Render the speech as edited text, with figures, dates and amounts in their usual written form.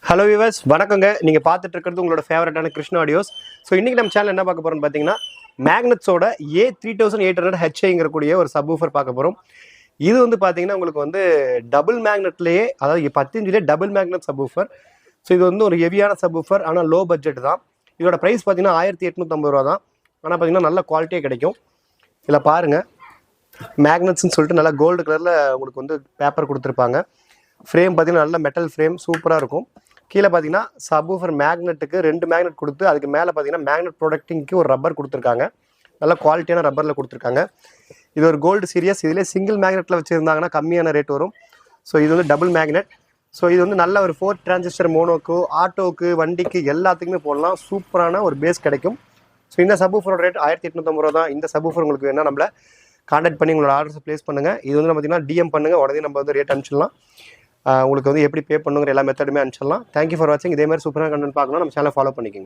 Hello viewers, வணக்கங்க. நீங்கள் பார்த்துட்டு இருக்கிறது உங்களோட ஃபேவரட்டான கிருஷ்ணா ஆடியோஸ். ஸோ இன்றைக்கி நம்ம சேனல் என்ன பார்க்க போகிறோம்னு பார்த்தீங்கன்னா, மேக்னட்ஸோட A3800 HIங்கிறக்கூடிய ஒரு சப்வூஃபர் பார்க்க போகிறோம். இது வந்து பார்த்தீங்கன்னா உங்களுக்கு வந்து டபுள் மேக்னெட்லேயே, அதாவது 10 இன்ச்சிலே டபுள் மேக்னெட் சப்வூஃபர். ஸோ இது வந்து ஒரு ஹெவியான சப்வூஃபர், ஆனால் லோ பட்ஜெட் தான். இதோட ப்ரைஸ் பார்த்தீங்கன்னா 1850 ரூபா தான். ஆனால் பார்த்தீங்கன்னா நல்ல குவாலிட்டியே கிடைக்கும். இதில் பாருங்கள், மேக்னட்ஸ்ன்னு சொல்லிட்டு நல்லா கோல்டு கலரில் உங்களுக்கு வந்து பேப்பர் கொடுத்துருப்பாங்க. ஃப்ரேம் பார்த்தீங்கன்னா நல்ல மெட்டல் ஃப்ரேம், சூப்பராக இருக்கும். கீழே பார்த்தீங்கன்னா சப்வூஃபர் மேக்னெட்டுக்கு 2 மேக்னெட் கொடுத்து, அதுக்கு மேலே பார்த்தீங்கன்னா மேக்னெட் ப்ரொடக்டிங்க்கு ஒரு ரப்பர் கொடுத்துருக்காங்க. நல்ல குவாலிட்டியான ரப்பரில் கொடுத்துருக்காங்க. இது ஒரு கோல்டு சீரியஸ். இதிலே சிங்கிள் மேக்னெட்டில் வச்சுருந்தாங்கன்னா கம்மியான ரேட் வரும். ஸோ இது வந்து டபுள் மேக்னெட். ஸோ இது வந்து நல்ல ஒரு 4 டிரான்சிஸ்டர் மோனோக்கு, ஆட்டோக்கு, வண்டிக்கு எல்லாத்துக்குமே போடலாம். சூப்பரான ஒரு பேஸ் கிடைக்கும். ஸோ இந்த சப்வூஃபரோட ரேட் 1850 ரூபா தான். இந்த சப்வூஃபர் உங்களுக்கு வேணால் நம்மளை கான்டாக்ட் பண்ணி உங்களோட ஆர்டர்ஸ் ப்ளேஸ் பண்ணுங்கள். இது வந்து பார்த்தீங்கன்னா டிஎம் பண்ணுங்கள், உடனே நம்ம வந்து ரேட் அனுப்பிச்சிடலாம். உங்களுக்கு வந்து எப்படி பே பண்ணுங்கிற எல்லா மெத்தடுமே அனுப்பிச்சிடலாம். தேங்க்யூ ஃபார் வாட்சிங். இதே மாதிரி சூப்பரான கண்டென்ட் பார்க்கணும், நம்ம சேனலை ஃபாலோ பண்ணிக்கோங்க.